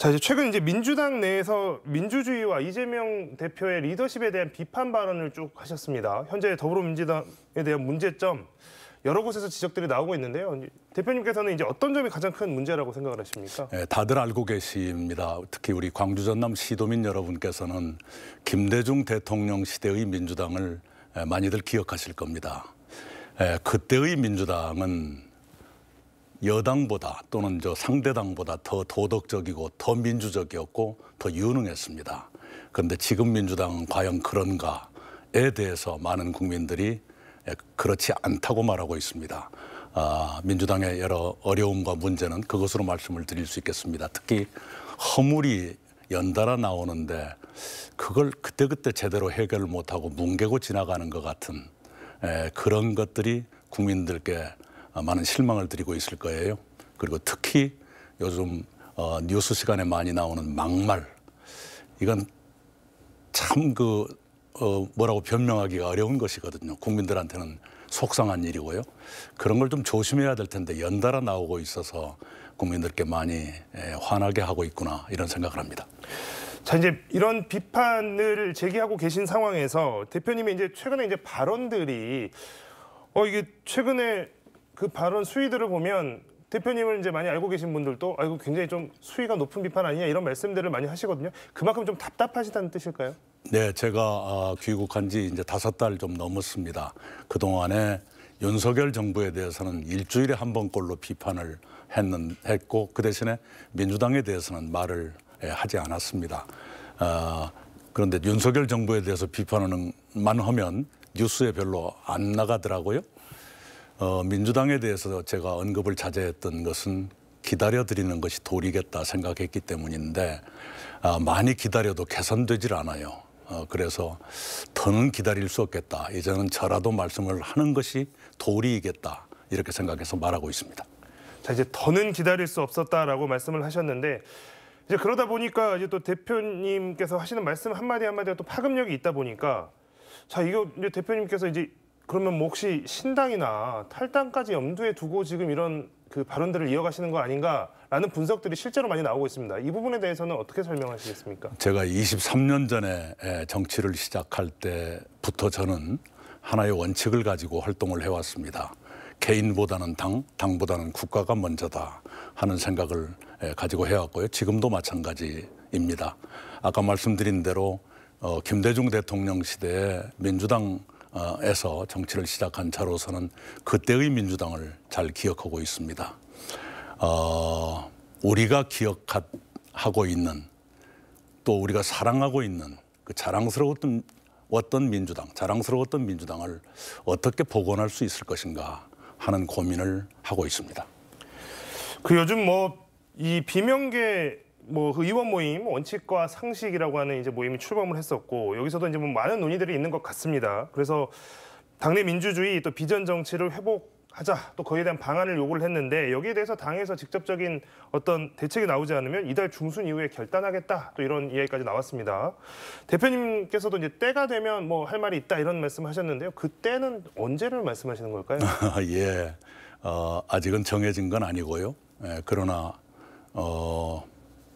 자, 이제 최근 이제 민주당 내에서 민주주의와 이재명 대표의 리더십에 대한 비판 발언을 쭉 하셨습니다. 현재 더불어민주당에 대한 문제점 여러 곳에서 지적들이 나오고 있는데요. 대표님께서는 이제 어떤 점이 가장 큰 문제라고 생각을 하십니까? 네, 다들 알고 계십니다. 특히 우리 광주 전남 시도민 여러분께서는 김대중 대통령 시대의 민주당을 많이들 기억하실 겁니다. 그때의 민주당은 여당보다 또는 상대당보다 더 도덕적이고 더 민주적이었고 더 유능했습니다. 그런데 지금 민주당은 과연 그런가에 대해서 많은 국민들이 그렇지 않다고 말하고 있습니다. 민주당의 여러 어려움과 문제는 그것으로 말씀을 드릴 수 있겠습니다. 특히 허물이 연달아 나오는데 그걸 그때그때 제대로 해결을 못하고 뭉개고 지나가는 것 같은 그런 것들이 국민들께 많은 실망을 드리고 있을 거예요. 그리고 특히 요즘 뉴스 시간에 많이 나오는 막말, 이건 참 뭐라고 변명하기가 어려운 것이거든요. 국민들한테는 속상한 일이고요. 그런 걸 좀 조심해야 될 텐데 연달아 나오고 있어서 국민들께 많이 화나게 하고 있구나 이런 생각을 합니다. 자, 이제 이런 비판을 제기하고 계신 상황에서 대표님이 이제 최근에 이제 발언들이 이게 최근에 그 발언 수위들을 보면 대표님을 이제 많이 알고 계신 분들도 아이고 굉장히 좀 수위가 높은 비판 아니냐 이런 말씀들을 많이 하시거든요. 그만큼 좀 답답하시다는 뜻일까요? 네, 제가 귀국한 지 이제 5달 좀 넘었습니다. 그동안에 윤석열 정부에 대해서는 일주일에 한 번꼴로 비판을 했고 그 대신에 민주당에 대해서는 말을 하지 않았습니다. 그런데 윤석열 정부에 대해서 비판만 하면 뉴스에 별로 안 나가더라고요. 민주당에 대해서 제가 언급을 자제했던 것은 기다려드리는 것이 도리겠다 생각했기 때문인데 많이 기다려도 개선되질 않아요. 그래서 더는 기다릴 수 없겠다. 이제는 저라도 말씀을 하는 것이 도리이겠다. 이렇게 생각해서 말하고 있습니다. 자, 이제 더는 기다릴 수 없었다라고 말씀을 하셨는데 이제 그러다 보니까 이제 또 대표님께서 하시는 말씀 한마디 한마디가 또 파급력이 있다 보니까 자, 이거 이제 대표님께서 이제 그러면 뭐 혹시 신당이나 탈당까지 염두에 두고 지금 이런 그 발언들을 이어가시는 거 아닌가라는 분석들이 실제로 많이 나오고 있습니다. 이 부분에 대해서는 어떻게 설명하시겠습니까? 제가 23년 전에 정치를 시작할 때부터 저는 하나의 원칙을 가지고 활동을 해왔습니다. 개인보다는 당보다는 국가가 먼저다 하는 생각을 가지고 해왔고요. 지금도 마찬가지입니다. 아까 말씀드린 대로 김대중 대통령 시대에 민주당에서 정치를 시작한 자로서는 그때의 민주당을 잘 기억하고 있습니다. 우리가 기억하고 있는 또 우리가 사랑하고 있는 그 자랑스러웠던 민주당을 어떻게 복원할 수 있을 것인가 하는 고민을 하고 있습니다. 그 요즘 이 비명계 의원 모임 원칙과 상식이라고 하는 이제 모임이 출범을 했었고 여기서도 이제 많은 논의들이 있는 것 같습니다. 그래서 당내 민주주의 또 비전 정치를 회복하자 또 거기에 대한 방안을 요구를 했는데 여기에 대해서 당에서 직접적인 어떤 대책이 나오지 않으면 이달 중순 이후에 결단하겠다 또 이런 이야기까지 나왔습니다. 대표님께서도 이제 때가 되면 할 말이 있다 이런 말씀하셨는데요. 그 때는 언제를 말씀하시는 걸까요? 예, 아직은 정해진 건 아니고요. 그러나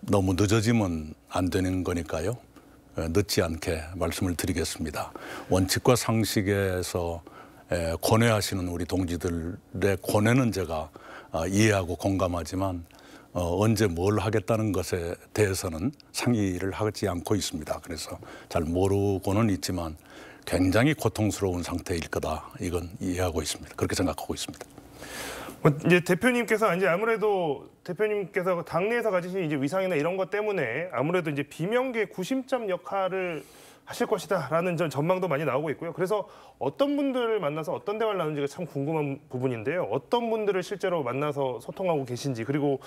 너무 늦어지면 안 되는 거니까요. 늦지 않게 말씀을 드리겠습니다. 원칙과 상식에서 권해하시는 우리 동지들의 권해는 제가 이해하고 공감하지만 언제 뭘 하겠다는 것에 대해서는 상의를 하지 않고 있습니다. 그래서 잘 모르고는 있지만 굉장히 고통스러운 상태일 거다. 이건 이해하고 있습니다. 그렇게 생각하고 있습니다. 이제 대표님께서 이제 아무래도 대표님께서 당내에서 가지신 이제 위상이나 이런 것 때문에 아무래도 이제 비명계 구심점 역할을 하실 것이다라는 전망도 많이 나오고 있고요. 그래서 어떤 분들을 만나서 어떤 대화를 나누는지가 참 궁금한 부분인데요. 어떤 분들을 실제로 만나서 소통하고 계신지 그리고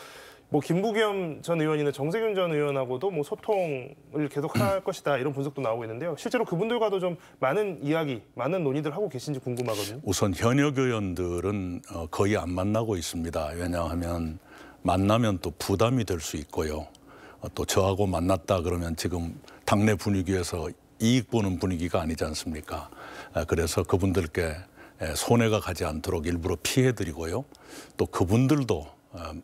김부겸 전 의원이나 정세균 전 의원하고도 소통을 계속할 것이다 이런 분석도 나오고 있는데요. 실제로 그분들과도 좀 많은 이야기, 많은 논의들 하고 계신지 궁금하거든요. 우선 현역 의원들은 거의 안 만나고 있습니다. 왜냐하면 만나면 또 부담이 될 수 있고요. 또 저하고 만났다 그러면 지금 당내 분위기에서 이익 보는 분위기가 아니지 않습니까? 그래서 그분들께 손해가 가지 않도록 일부러 피해드리고요. 또 그분들도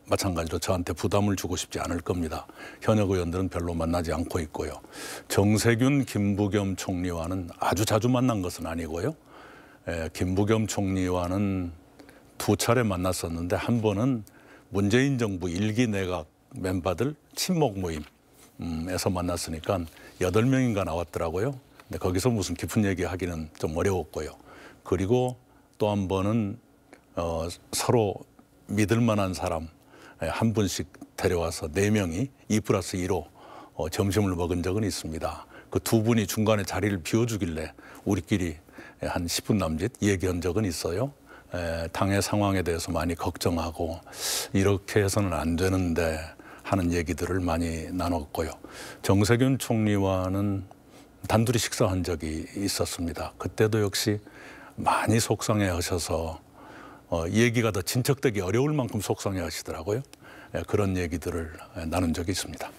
마찬가지로 저한테 부담을 주고 싶지 않을 겁니다. 현역 의원들은 별로 만나지 않고 있고요. 정세균, 김부겸 총리와는 아주 자주 만난 것은 아니고요. 김부겸 총리와는 2차례 만났었는데 한 번은 문재인 정부 1기 내각 멤버들 친목 모임에서 만났으니까 8명인가 나왔더라고요. 근데 거기서 무슨 깊은 얘기하기는 좀 어려웠고요. 그리고 또 한 번은 서로 믿을 만한 사람 한 분씩 데려와서 4명이 2+2로 점심을 먹은 적은 있습니다. 그 2분이 중간에 자리를 비워주길래 우리끼리 한 10분 남짓 얘기한 적은 있어요. 당의 상황에 대해서 많이 걱정하고 이렇게 해서는 안 되는데 하는 얘기들을 많이 나눴고요. 정세균 총리와는 단둘이 식사한 적이 있었습니다. 그때도 역시 많이 속상해 하셔서 얘기가 더 진척되기 어려울 만큼 속상해 하시더라고요. 그런 얘기들을 나눈 적이 있습니다.